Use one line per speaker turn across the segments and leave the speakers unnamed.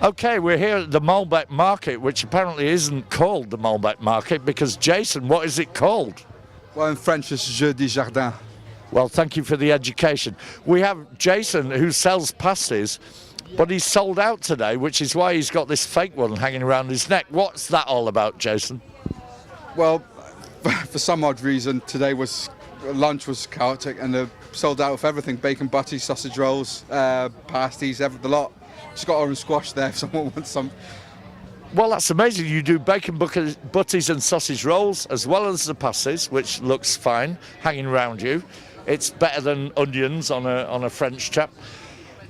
Okay, we're here at the Maalbeek market, which apparently isn't called the Maalbeek market because, Jason, what is it called?
Well, in French, it's Jeudi Jardin.
Well, thank you for the education. We have Jason who sells pasties, but he's sold out today, which is why he's got this fake one hanging around his neck. What's that all about, Jason?
Well, for some odd reason, today lunch was chaotic and they're sold out of everything: bacon butty, sausage rolls, pasties, the lot. Just got orange squash there if someone wants some.
Well, that's amazing. You do bacon butties and sausage rolls as well as the pasties, which looks fine, hanging around you. It's better than onions on a French chap.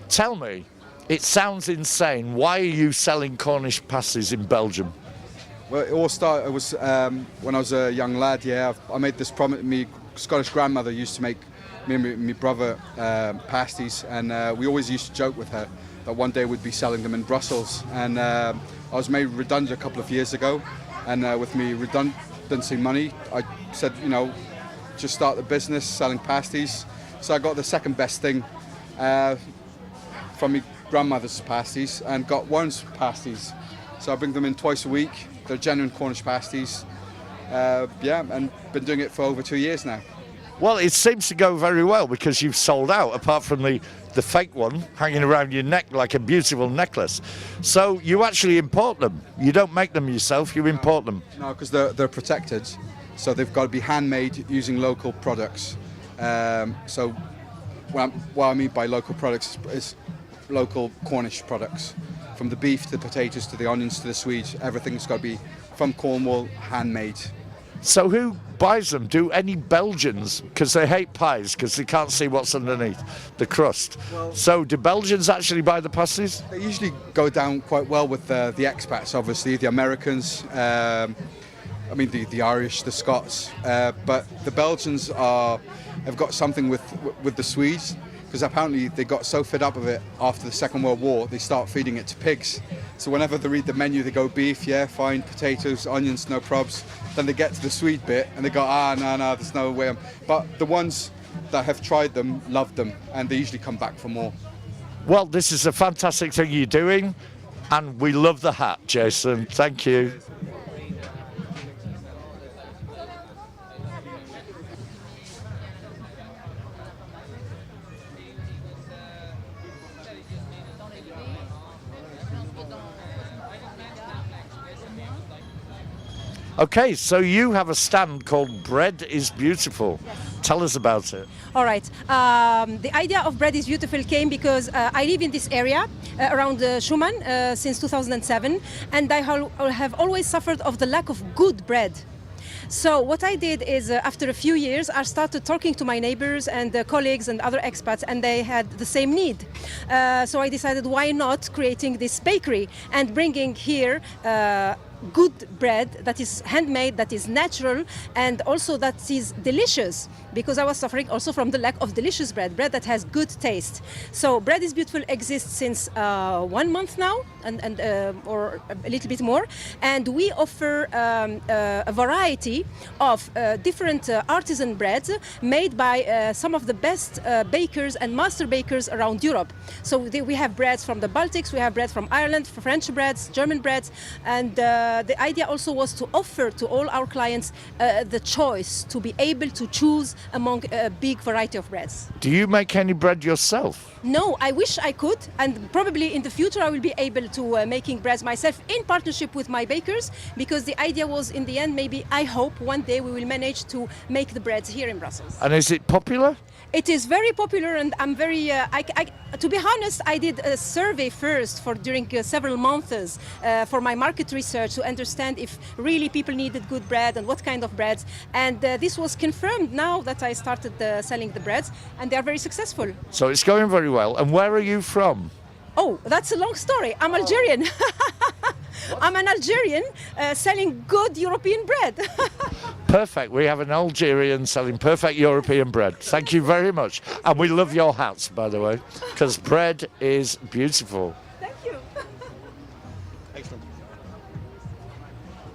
Tell me, it sounds insane. Why are you selling Cornish pasties in Belgium?
Well, it all started, when I was a young lad, yeah. I made this promise. My Scottish grandmother used to make me and my brother pasties, and we always used to joke with her that one day we'd be selling them in Brussels. And I was made redundant a couple of years ago, and with me redundancy money, I said, just start the business selling pasties. So I got the second best thing from my grandmother's pasties and got Warren's pasties. So I bring them in twice a week. They're genuine Cornish pasties. And been doing it for over 2 years now.
Well, it seems to go very well because you've sold out, apart from the fake one hanging around your neck like a beautiful necklace. So you actually import them. You don't make them yourself, you import them.
No, because they're protected. So they've got to be handmade using local products. So what I mean by local products is local Cornish products. From the beef to the potatoes to the onions to the swedes, everything's got to be from Cornwall, handmade.
So who buys them? Do any Belgians, because they hate pies because they can't see what's underneath the crust.
Well,
so do Belgians actually buy the pasties?
They usually go down quite well with the expats, obviously, the Americans, the Irish, the Scots, but the Belgians have got something with the Swedes, because apparently they got so fed up of it after the Second World War, they start feeding it to pigs. So whenever they read the menu, they go beef, yeah, fine, potatoes, onions, no probs. Then they get to the Swede bit and they go, no, there's no way. But the ones that have tried them love them, and they usually come back for more.
Well, this is a fantastic thing you're doing, and we love the hat, Jason. Thank you. Okay, so you have a stand called Bread is Beautiful.
Yes.
Tell us about it.
All right. The idea of Bread is Beautiful came because I live in this area around Schumann since 2007, and I have always suffered of the lack of good bread. So what I did is, after a few years, I started talking to my neighbors and colleagues and other expats, and they had the same need. So I decided, why not creating this bakery and bringing here good bread that is handmade, that is natural, and also that is delicious, because I was suffering also from the lack of delicious bread that has good taste. So Bread is Beautiful exists since 1 month now, or a little bit more, and we offer a variety of different artisan breads made by some of the best bakers and master bakers around Europe. So we have breads from the Baltics, we have bread from Ireland, French breads, German breads, and the idea also was to offer to all our clients the choice to be able to choose among a big variety of breads.
Do you make any bread yourself?
No, I wish I could, and probably in the future I will be able to making breads myself in partnership with my bakers, because the idea was, in the end, maybe I hope one day we will manage to make the breads here in Brussels.
And is it popular?
It is very popular, and I'm very. To be honest, I did a survey first during several months for my market research to understand if really people needed good bread and what kind of breads. And this was confirmed now that I started selling the breads, and they are very successful.
So it's going very well. And where are you from?
Oh, that's a long story. I'm Algerian. I'm an Algerian selling good European bread.
Perfect. We have an Algerian selling perfect European bread. Thank you very much. And we love your hats, by the way, because bread is beautiful.
Thank you.
Excellent.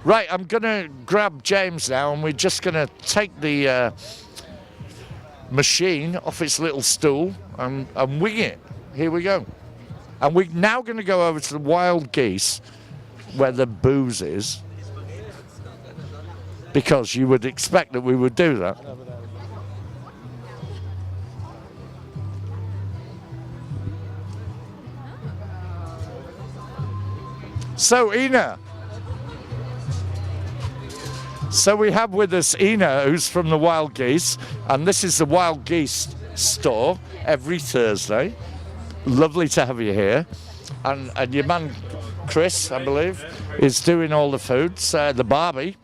Right, I'm going to grab James now, and we're just going to take the machine off its little stool and wing it. Here we go. And we're now going to go over to the wild geese where the booze is, because you would expect that we would do that. So Ina, so we have with us Ina, who's from the Wild Geese, and this is the Wild Geese store every Thursday. Lovely to have you here. And your man Chris, I believe, is doing all the foods, the Barbie.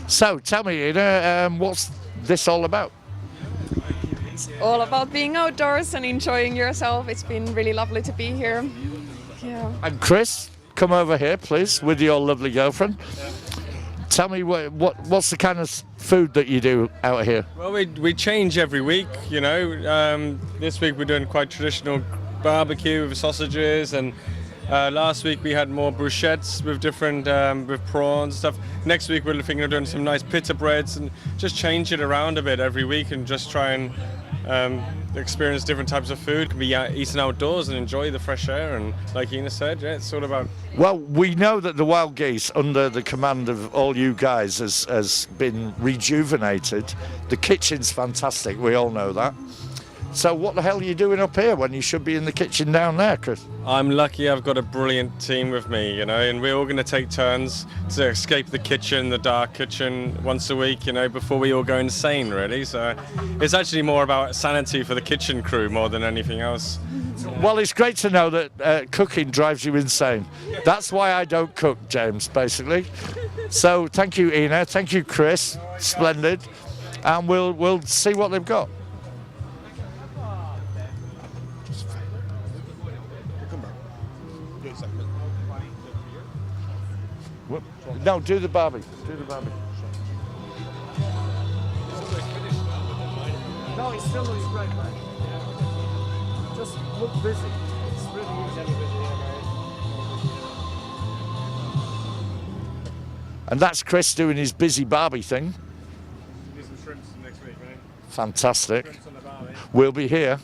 So tell me, Ina, what's this all about?
It's all about being outdoors and enjoying yourself. It's been really lovely to be here. Yeah.
And Chris, come over here, please, with your lovely girlfriend. Tell me what's the kind of food that you do out here?
Well, we change every week, you know. This week we're doing quite traditional barbecue with sausages, and last week we had more bruschettes with different with prawns and stuff. Next week we're thinking of doing some nice pita breads, and just change it around a bit every week and just try and experience different types of food. Can be eaten outdoors and enjoy the fresh air, and like Ina said, yeah, it's all about.
Well, we know that the Wild Geese, under the command of all you guys, has been rejuvenated. The kitchen's fantastic, we all know that. So what the hell are you doing up here when you should be in the kitchen down there, Chris?
I'm lucky I've got a brilliant team with me, you know, and we're all going to take turns to escape the kitchen, the dark kitchen, once a week, you know, before we all go insane, really. So it's actually more about sanity for the kitchen crew more than anything else.
Well, it's great to know that cooking drives you insane. That's why I don't cook, James, basically. So thank you, Ina. Thank you, Chris. Splendid. And we'll see what they've got. No, do the Barbie. Do the Barbie. No, it still looks great, mate. Just look busy. It's really easy. And that's Chris doing his busy Barbie thing.
Do some shrimps next week, mate.
Fantastic.
Shrimps on the Barbie.
We'll be here.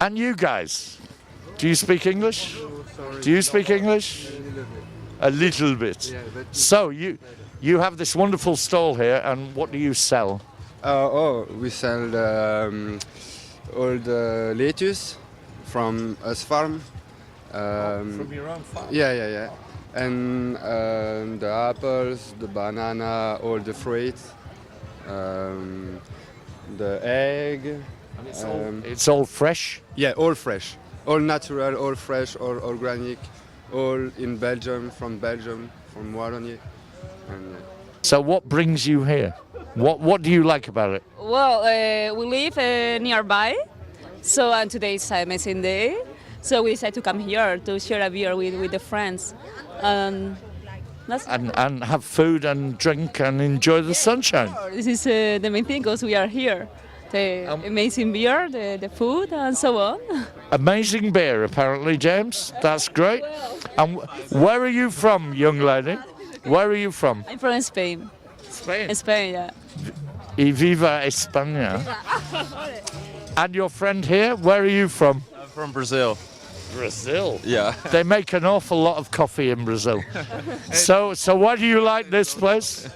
And you guys, do you speak English? Do you speak English? A little bit. So you have this wonderful stall here, and what do you sell?
We sell all the lettuce from us farm.
From your own farm?
Yeah. And the apples, the banana, all the fruits, the egg.
And it's all fresh?
Yeah, all fresh. All natural, all fresh, all organic, all in Belgium, from Wallonie. And,
So what brings you here? What do you like about it?
Well, we live nearby, and today is an amazing day. So we decided to come here to share a beer with the friends. And
have food and drink and enjoy the sunshine.
this is the main thing, because we are here. The amazing beer, the food, and so on.
Amazing beer, apparently, James. That's great. And where are you from, young lady? Where are you from?
I'm from Spain.
Spain?
Spain, yeah.
Y viva España. And your friend here, where are you from?
I'm from Brazil.
Brazil?
Yeah.
They make an awful lot of coffee in Brazil. So why do you like this place?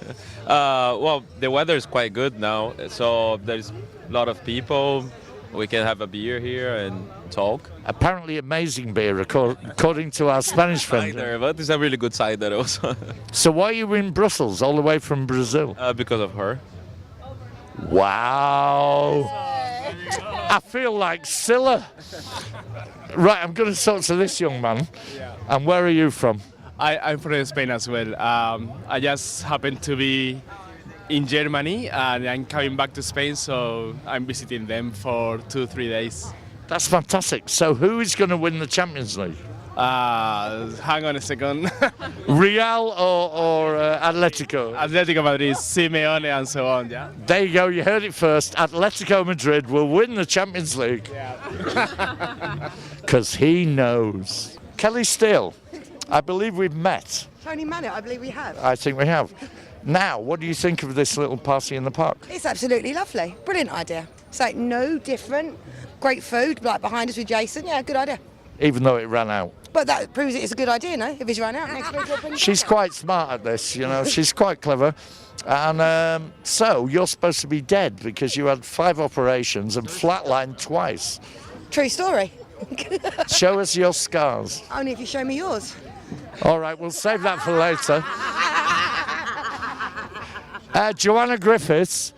Well, the weather is quite good now, so there's a lot of people. We can have a beer here and talk.
Apparently amazing beer, according to our Spanish friend.
Cider, but it's a really good cider also.
So why are you in Brussels, all the way from Brazil?
Because of her.
Wow. I feel like Scylla. Right, I'm going to talk to this young man. And where are you from?
I'm from Spain as well. I just happen to be in Germany and I'm coming back to Spain, so I'm visiting them for 2-3 days.
That's fantastic. So who is going to win the Champions League?
Hang on a second.
Real or Atletico?
Atletico Madrid, Simeone and so on, yeah?
There you go, you heard it first. Atletico Madrid will win the Champions League. Because he knows. Kelly Steele, I believe we've met.
Tony Mallett, I believe we have.
I think we have. Now, what do you think of this little party in the park?
It's absolutely lovely. Brilliant idea. It's like no different. Great food, like behind us with Jason. Yeah, good idea.
Even though it ran out.
But that proves it's a good idea, no? If it's run out, next week we'll bring it
She's
back.
quite smart at this, you know, she's quite clever. And so you're supposed to be dead because you had 5 operations and flatlined twice.
True story.
Show us your scars.
Only if you show me yours.
All right, we'll save that for later. Joanna Griffiths.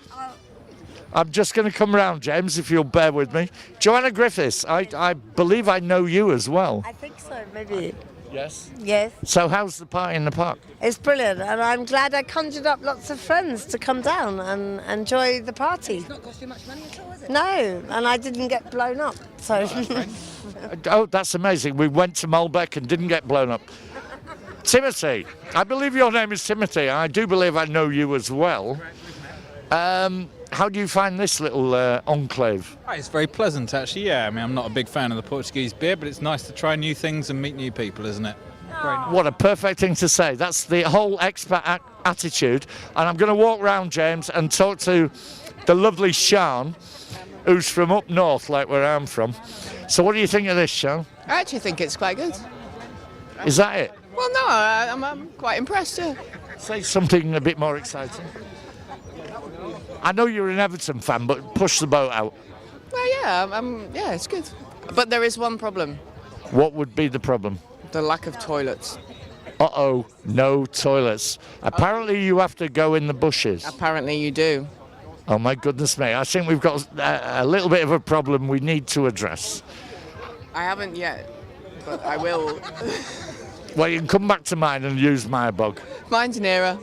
I'm just going to come round, James, if you'll bear with me. Joanna Griffiths, I believe I know you as well.
I think so, maybe.
Yes.
Yes,
So how's the party in the park?
it's brilliant, and I'm glad I conjured up lots of friends to come down and enjoy the party.
It's not cost you much money at all, is it?
No, and I didn't get blown up, so
Oh, that's amazing. We went to Maalbeek and didn't get blown up. Timothy, I believe your name is Timothy. I do believe I know you as well. How do you find this little enclave?
It's very pleasant, actually. Yeah, I mean, I'm not a big fan of the Portuguese beer, but it's nice to try new things and meet new people, isn't it? Very nice.
What a perfect thing to say. That's the whole expat attitude. And I'm going to walk round, James, and talk to the lovely Sean, who's from up north, like where I'm from. So what do you think of this, Sean?
I actually think it's quite good.
Is that it?
Well, no, I'm quite impressed. Yeah.
Say something a bit more exciting. I know you're an Everton fan, but push the boat out.
Well, yeah, it's good. But there is one problem:
What would be the problem?
the lack of toilets.
Uh-oh, no toilets. Apparently you have to go in the bushes.
Apparently, you do.
Oh my goodness me, I think we've got a little bit of a problem we need to address.
I haven't yet, but I will.
Well, you can come back to mine and use my bog.
Mine's nearer.